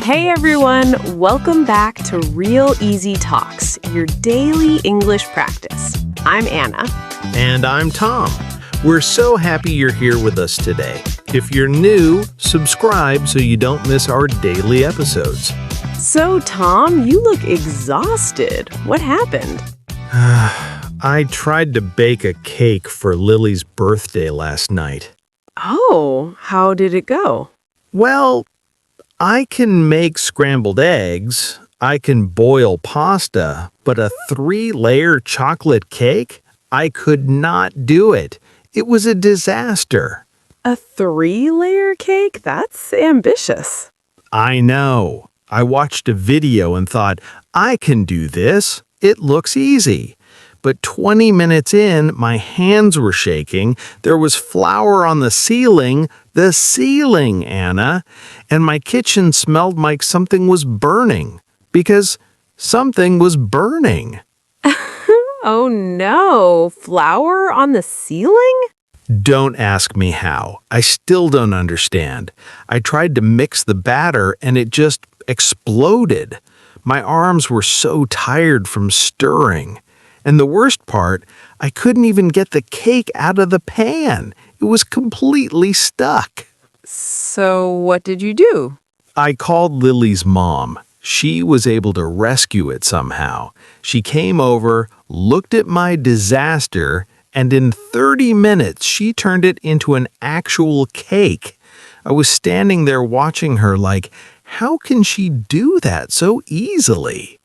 Hey everyone, welcome back to Real Easy Talks, your daily English practice. I'm Anna. And I'm Tom. We're so happy you're here with us today. If you're new, subscribe so you don't miss our daily episodes. So, Tom, you look exhausted. What happened? I tried to bake a cake for Lily's birthday last night. Oh, how did it go? Well, I can make scrambled eggs, I can boil pasta, but a 3-layer chocolate cake? I could not do it. It was a disaster. A 3-layer cake? That's ambitious. I know. I watched a video and thought, I can do this. It looks easy. But 20 minutes in, my hands were shaking. There was flour on the ceiling, Anna, and my kitchen smelled like something was burning, because something was burning. Oh no, flour on the ceiling? Don't ask me how. I still don't understand. I tried to mix the batter and it just exploded. My arms were so tired from stirring. And the worst part, I couldn't even get the cake out of the pan. It was completely stuck. So what did you do? I called Lily's mom. She was able to rescue it somehow. She came over, looked at my disaster, and in 30 minutes she turned it into an actual cake. I was standing there watching her like, how can she do that so easily?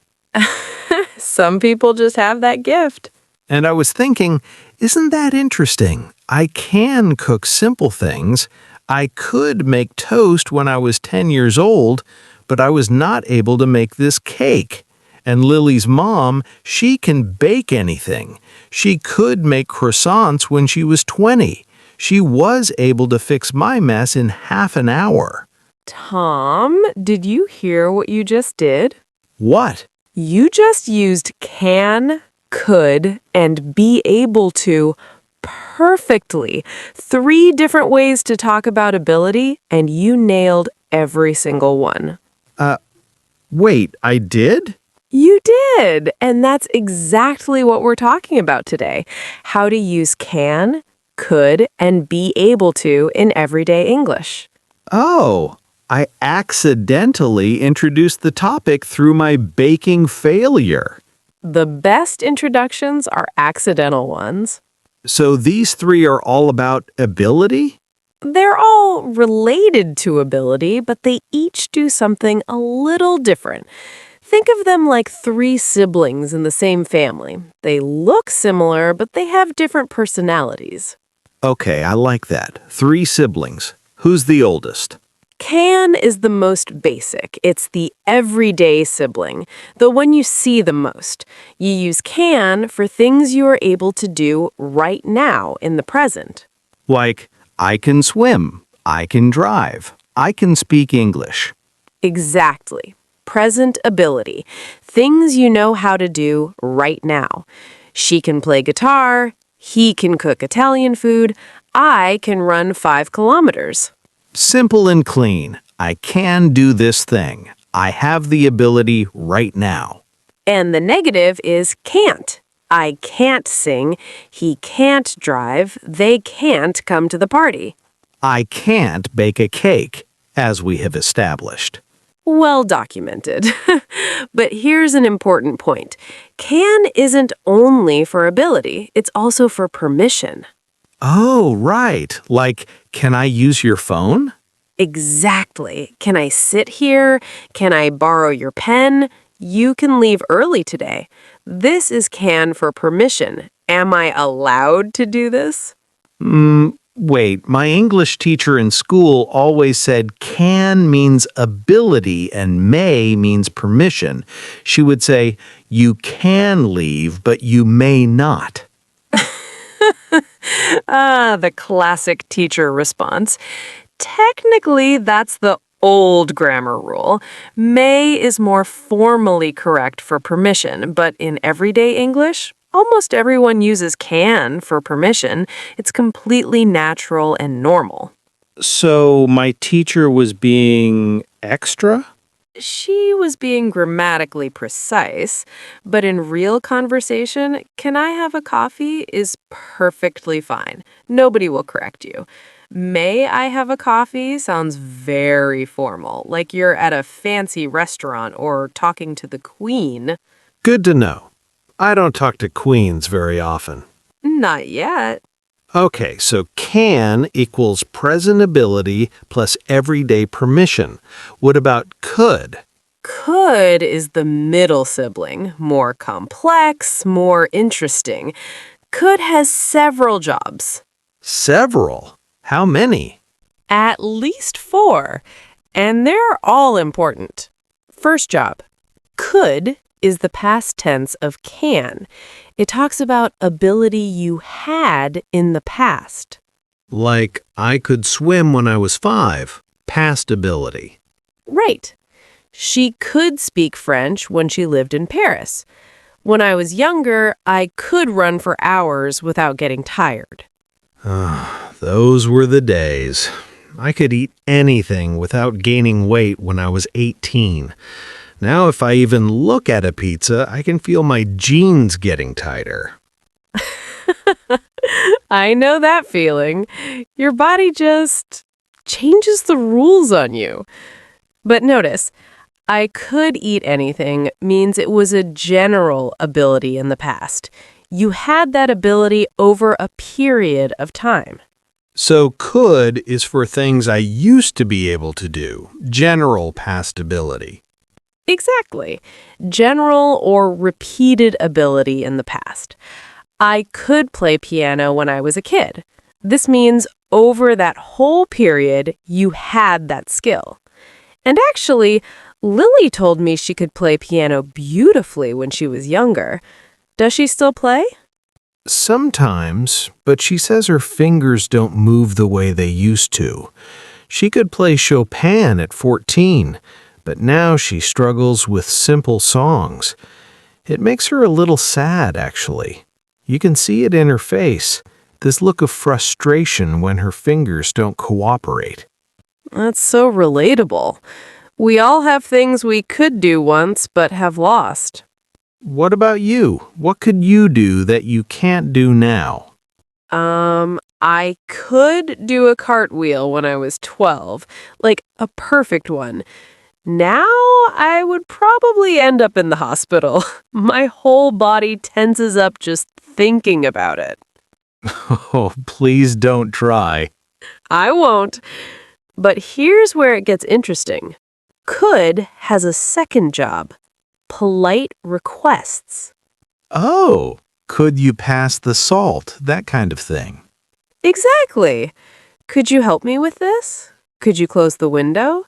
Some people just have that gift. And I was thinking, isn't that interesting? I can cook simple things. I could make toast when I was 10 years old, but I was not able to make this cake. And Lily's mom, she can bake anything. She could make croissants when she was 20. She was able to fix my mess in half an hour. Tom, did you hear what you just did? What? You just used can, could, and be able to perfectly. 3 different ways to talk about ability, and you nailed every single one. Wait, I did? You did! And that's exactly what we're talking about today. How to use can, could, and be able to in everyday English. Oh, I accidentally introduced the topic through my baking failure. The best introductions are accidental ones. So these 3 are all about ability? They're all related to ability, but they each do something a little different. Think of them like 3 siblings in the same family. They look similar, but they have different personalities. Okay, I like that. 3 siblings. Who's the oldest? Can is the most basic. It's the everyday sibling, the one you see the most. You use can for things you are able to do right now in the present. Like, I can swim, I can drive, I can speak English. Exactly. Present ability. Things you know how to do right now. She can play guitar, he can cook Italian food, I can run 5 kilometers. Simple and clean. I can do this thing. I have the ability right now. And the negative is can't. I can't sing, he can't drive, they can't come to the party. I can't bake a cake, as we have established. Well documented. But here's an important point. Can isn't only for ability, it's also for permission. Oh, right. Like, can I use your phone? Exactly. Can I sit here? Can I borrow your pen? You can leave early today. This is can for permission. Am I allowed to do this? Wait, my English teacher in school always said can means ability and may means permission. She would say, you can leave, but you may not. The classic teacher response. Technically, that's the old grammar rule. May is more formally correct for permission, but in everyday English, almost everyone uses can for permission. It's completely natural and normal. So my teacher was being extra? She was being grammatically precise, but in real conversation, "Can I have a coffee?" is perfectly fine. Nobody will correct you. "May I have a coffee?" sounds very formal, like you're at a fancy restaurant or talking to the queen. Good to know. I don't talk to queens very often. Not yet. Okay, so can equals present ability plus everyday permission. What about could? Could is the middle sibling, more complex, more interesting. Could has several jobs. Several. How many? At least four, and they're all important. First job. Could is the past tense of can. It talks about ability you had in the past. Like, I could swim when I was 5. Past ability. Right. She could speak French when she lived in Paris. When I was younger, I could run for hours without getting tired. Those were the days. I could eat anything without gaining weight when I was 18. Now if I even look at a pizza, I can feel my jeans getting tighter. I know that feeling. Your body just changes the rules on you. But notice, I could eat anything means it was a general ability in the past. You had that ability over a period of time. So could is for things I used to be able to do, general past ability. Exactly. General or repeated ability in the past. I could play piano when I was a kid. This means over that whole period, you had that skill. And actually, Lily told me she could play piano beautifully when she was younger. Does she still play? Sometimes, but she says her fingers don't move the way they used to. She could play Chopin at 14, but now she struggles with simple songs. It makes her a little sad, actually. You can see it in her face, this look of frustration when her fingers don't cooperate. That's so relatable. We all have things we could do once but have lost. What about you? What could you do that you can't do now? I could do a cartwheel when I was 12, like a perfect one. Now I would probably end up in the hospital. My whole body tenses up just thinking about it. Oh, please don't try. I won't. But here's where it gets interesting. Could has a second job. Polite requests. Oh, could you pass the salt? That kind of thing. Exactly. Could you help me with this? Could you close the window?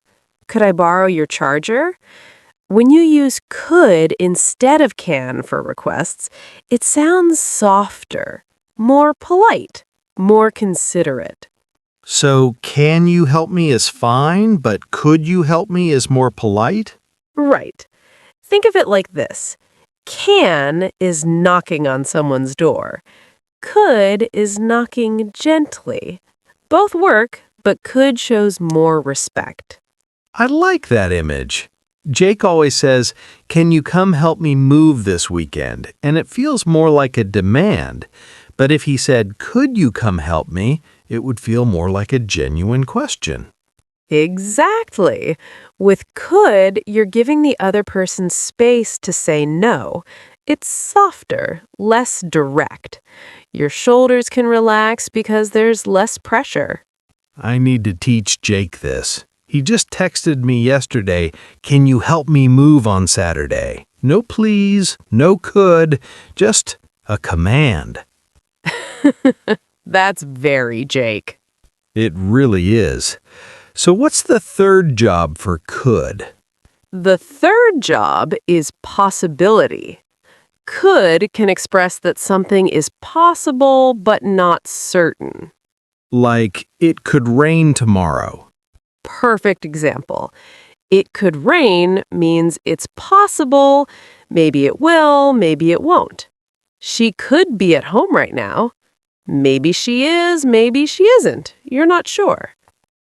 Could I borrow your charger? When you use could instead of can for requests, it sounds softer, more polite, more considerate. So, can you help me is fine, but could you help me is more polite? Right. Think of it like this. Can is knocking on someone's door. Could is knocking gently. Both work, but could shows more respect. I like that image. Jake always says, "Can you come help me move this weekend?" And it feels more like a demand. But if he said, "Could you come help me?" it would feel more like a genuine question. Exactly. With could, you're giving the other person space to say no. It's softer, less direct. Your shoulders can relax because there's less pressure. I need to teach Jake this. He just texted me yesterday, "Can you help me move on Saturday?" No please, no could, just a command. That's very Jake. It really is. So what's the third job for could? The third job is possibility. Could can express that something is possible but not certain. Like, it could rain tomorrow. Perfect example. It could rain means it's possible, maybe it will, maybe it won't. She could be at home right now. Maybe she is, maybe she isn't. You're not sure.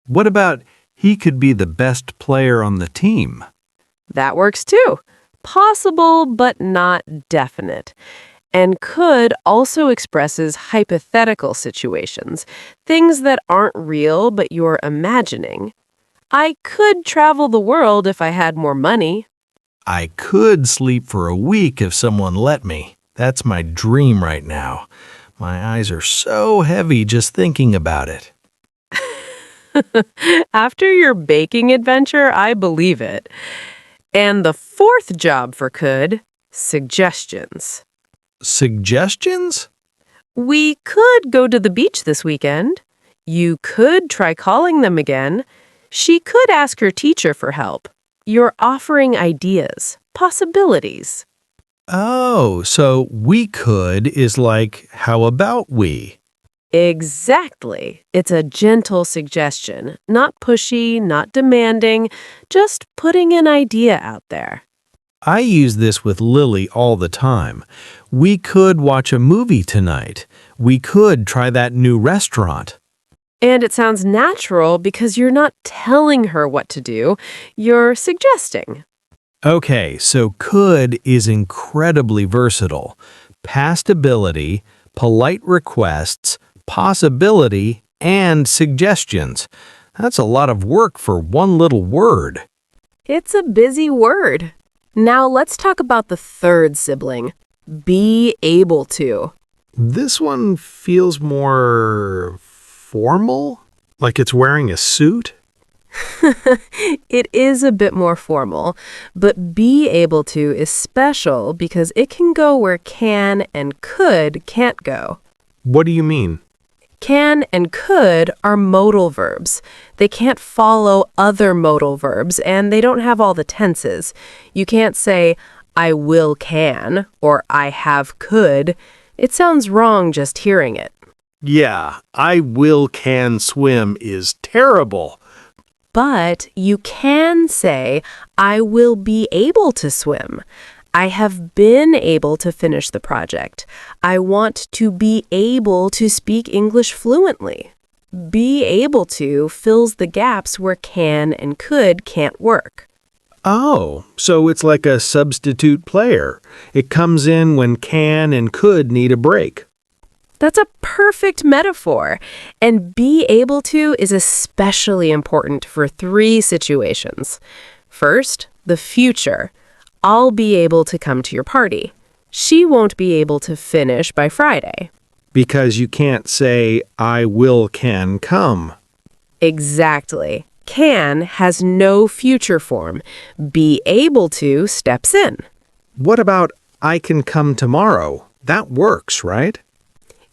What about he could be the best player on the team? That works too. Possible, but not definite. And could also expresses hypothetical situations, things that aren't real but you're imagining. I could travel the world if I had more money. I could sleep for a week if someone let me. That's my dream right now. My eyes are so heavy just thinking about it. After your baking adventure, I believe it. And the fourth job for could, suggestions. Suggestions? We could go to the beach this weekend. You could try calling them again. She could ask her teacher for help. You're offering ideas, possibilities. Oh, so we could is like, how about we? Exactly. It's a gentle suggestion, not pushy, not demanding, just putting an idea out there. I use this with Lily all the time. We could watch a movie tonight. We could try that new restaurant. And it sounds natural because you're not telling her what to do, you're suggesting. Okay, so could is incredibly versatile. Past ability, polite requests, possibility, and suggestions. That's a lot of work for one little word. It's a busy word. Now let's talk about the third sibling, be able to. This one feels more formal, like it's wearing a suit. It is a bit more formal, but be able to is special because it can go where can and could can't go. What do you mean? Can and could are modal verbs. They can't follow other modal verbs, and they don't have all the tenses. You can't say, I will can, or I have could. It sounds wrong just hearing it. Yeah, I will can swim is terrible. But you can say, I will be able to swim. I have been able to finish the project. I want to be able to speak English fluently. Be able to fills the gaps where can and could can't work. Oh, so it's like a substitute player. It comes in when can and could need a break. That's a perfect metaphor. And be able to is especially important for three situations. First, the future. I'll be able to come to your party. She won't be able to finish by Friday. Because you can't say, I will can come. Exactly. Can has no future form. Be able to steps in. What about I can come tomorrow? That works, right?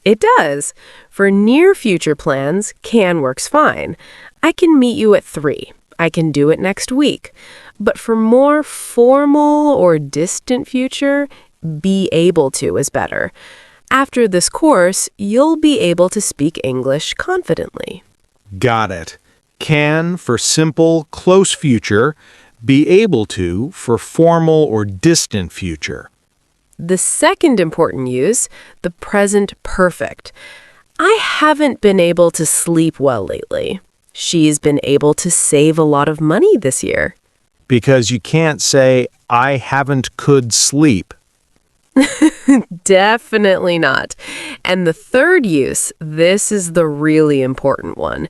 It does. For near future plans, can works fine. I can meet you at 3. I can do it next week. But for more formal or distant future, be able to is better. After this course, you'll be able to speak English confidently. Got it. Can for simple, close future. Be able to for formal or distant future. The second important use, the present perfect. I haven't been able to sleep well lately. She's been able to save a lot of money this year. Because you can't say, I haven't could sleep. Definitely not. And the third use, this is the really important one.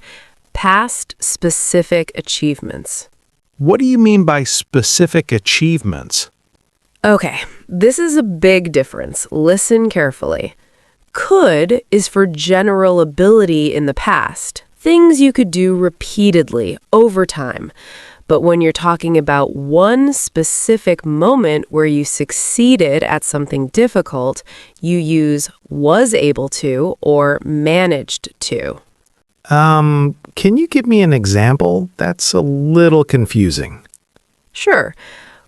Past specific achievements. What do you mean by specific achievements? Okay, this is a big difference. Listen carefully. Could is for general ability in the past, things you could do repeatedly over time. But when you're talking about one specific moment where you succeeded at something difficult, you use was able to or managed to. Can you give me an example? That's a little confusing. Sure.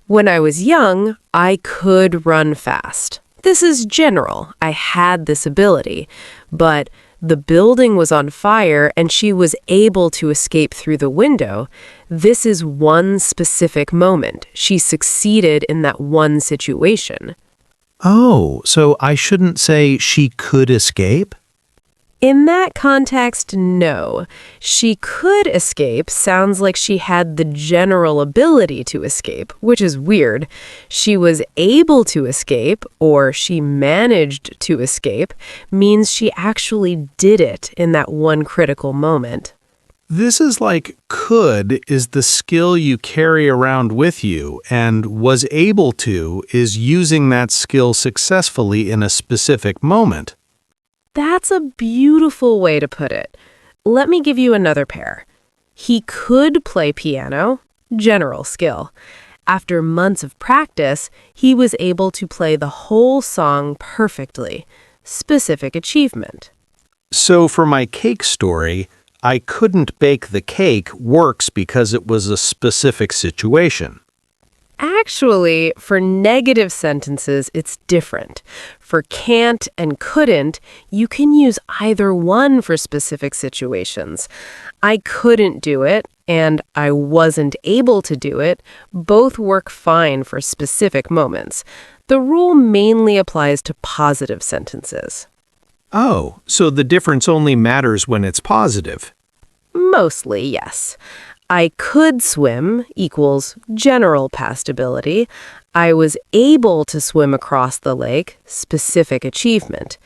When I was young, I could run fast. This is general. I had this ability. But the building was on fire and she was able to escape through the window. This is one specific moment. She succeeded in that one situation. Oh, so I shouldn't say she could escape? In that context, no. She could escape sounds like she had the general ability to escape, which is weird. She was able to escape, or she managed to escape, means she actually did it in that one critical moment. This is like could is the skill you carry around with you, and was able to is using that skill successfully in a specific moment. That's a beautiful way to put it. Let me give you another pair. He could play piano, general skill. After months of practice, he was able to play the whole song perfectly, specific achievement. So for my cake story, I couldn't bake the cake works because it was a specific situation. Actually, for negative sentences, it's different. For can't and couldn't, you can use either one for specific situations. I couldn't do it and I wasn't able to do it both work fine for specific moments. The rule mainly applies to positive sentences. Oh, so the difference only matters when it's positive. Mostly, yes. I could swim equals general past ability. I was able to swim across the lake, specific achievement.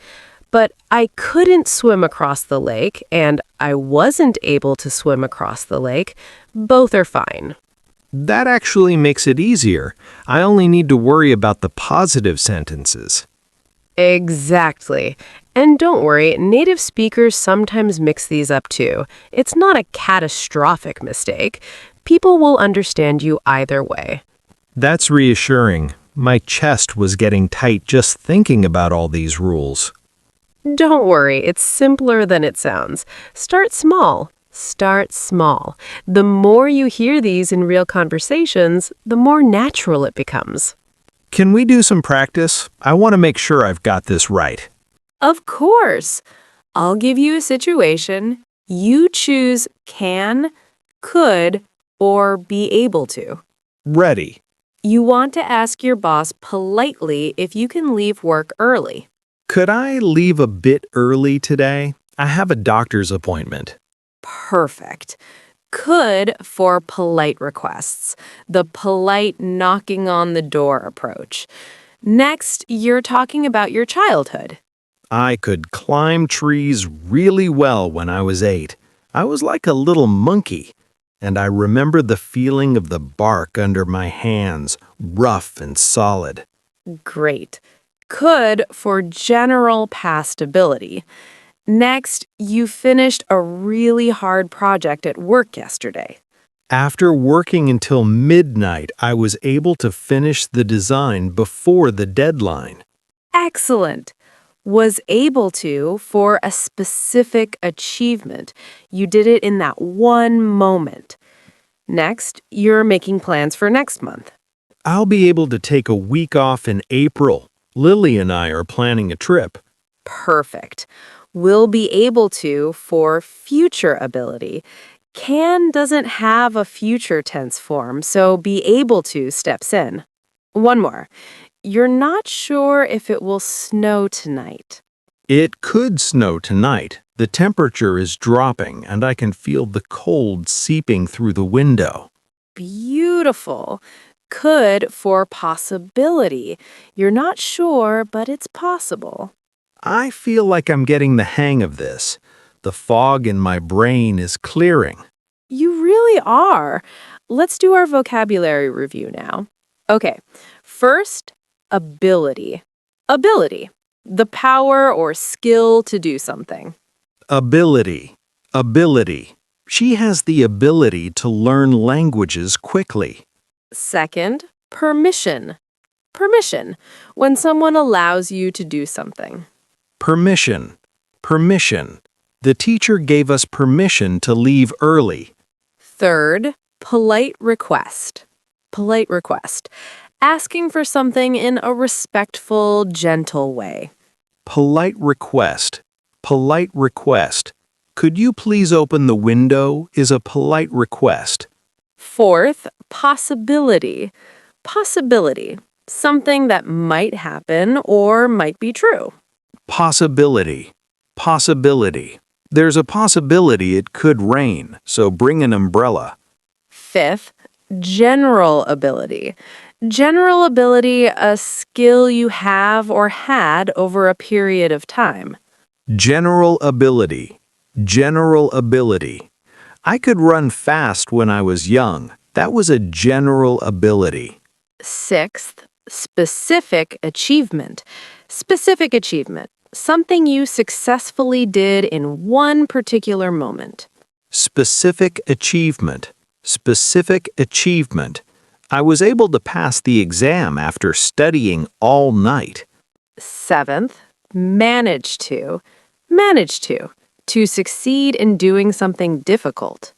But I couldn't swim across the lake and I wasn't able to swim across the lake. Both are fine. That actually makes it easier. I only need to worry about the positive sentences. Exactly. And don't worry, native speakers sometimes mix these up too. It's not a catastrophic mistake. People will understand you either way. That's reassuring. My chest was getting tight just thinking about all these rules. Don't worry, it's simpler than it sounds. Start small. Start small. The more you hear these in real conversations, the more natural it becomes. Can we do some practice? I want to make sure I've got this right. Of course. I'll give you a situation. You choose can, could, or be able to. Ready. You want to ask your boss politely if you can leave work early. Could I leave a bit early today? I have a doctor's appointment. Perfect. Could for polite requests, the polite knocking on the door approach. Next, you're talking about your childhood. I could climb trees really well when I was 8. I was like a little monkey, and I remember the feeling of the bark under my hands, rough and solid. Great. Could for general past ability. Next, you finished a really hard project at work yesterday. After working until midnight, I was able to finish the design before the deadline. Excellent. Was able to for a specific achievement. You did it in that one moment. Next, you're making plans for next month. I'll be able to take a week off in April. Lily and I are planning a trip. Perfect. Will be able to for future ability. Can doesn't have a future tense form, so be able to steps in. One more. You're not sure if it will snow tonight. It could snow tonight. The temperature is dropping and I can feel the cold seeping through the window. Beautiful. Could for possibility. You're not sure, but it's possible. I feel like I'm getting the hang of this. The fog in my brain is clearing. You really are. Let's do our vocabulary review now. Okay, first, ability. Ability, the power or skill to do something. Ability. Ability. She has the ability to learn languages quickly. Second, permission. Permission, when someone allows you to do something. Permission. Permission. The teacher gave us permission to leave early. Third, polite request. Polite request, asking for something in a respectful, gentle way. Polite request. Polite request. Could you please open the window is a polite request. Fourth, possibility. Possibility, something that might happen or might be true. Possibility. Possibility. There's a possibility it could rain, so bring an umbrella. Fifth, general ability. General ability, a skill you have or had over a period of time. General ability. General ability. I could run fast when I was young. That was a general ability. Sixth, specific achievement. Specific achievement, something you successfully did in one particular moment. Specific achievement. Specific achievement. I was able to pass the exam after studying all night. Seventh, manage to. Manage to. To succeed in doing something difficult.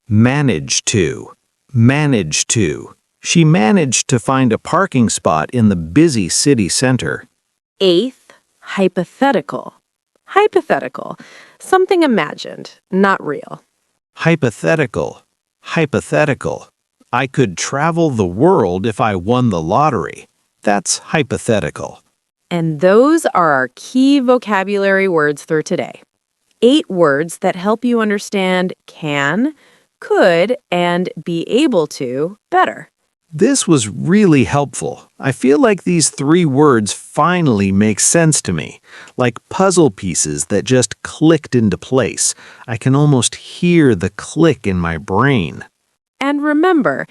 Manage to. Manage to. She managed to find a parking spot in the busy city center. Eighth, hypothetical. Hypothetical. Something imagined, not real. Hypothetical. Hypothetical. I could travel the world if I won the lottery. That's hypothetical. And those are our key vocabulary words for today. 8 words that help you understand can, could, and be able to better. This was really helpful. I feel like these 3 words finally make sense to me, like puzzle pieces that just clicked into place. I can almost hear the click in my brain. And remember,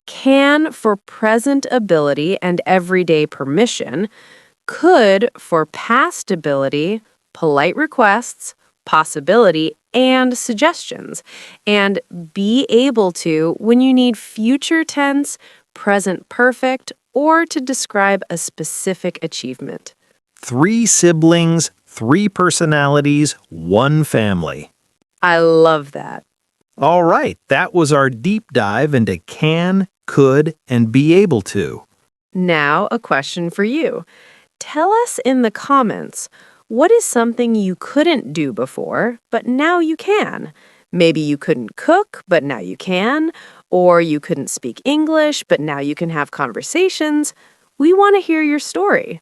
can for present ability and everyday permission, could for past ability, polite requests, possibility, and suggestions, and be able to when you need future tense, present perfect, or to describe a specific achievement. 3 siblings, 3 personalities, 1 family. I love that. All right, that was our deep dive into can, could, and be able to. Now, a question for you. Tell us in the comments, what is something you couldn't do before, but now you can? Maybe you couldn't cook, but now you can. Or you couldn't speak English, but now you can have conversations. We want to hear your story.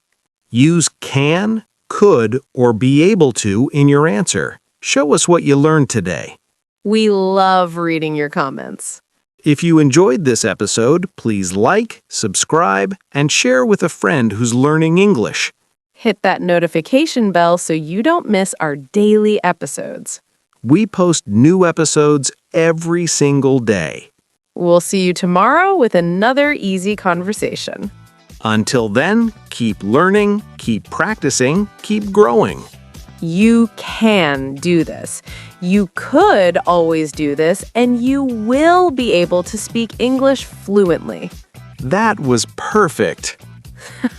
Use can, could, or be able to in your answer. Show us what you learned today. We love reading your comments. If you enjoyed this episode, please like, subscribe, and share with a friend who's learning English. Hit that notification bell so you don't miss our daily episodes. We post new episodes every single day. We'll see you tomorrow with another easy conversation. Until then, keep learning, keep practicing, keep growing. You can do this. You could always do this, and you will be able to speak English fluently. That was perfect.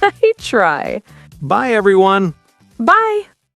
I try. Bye, everyone. Bye.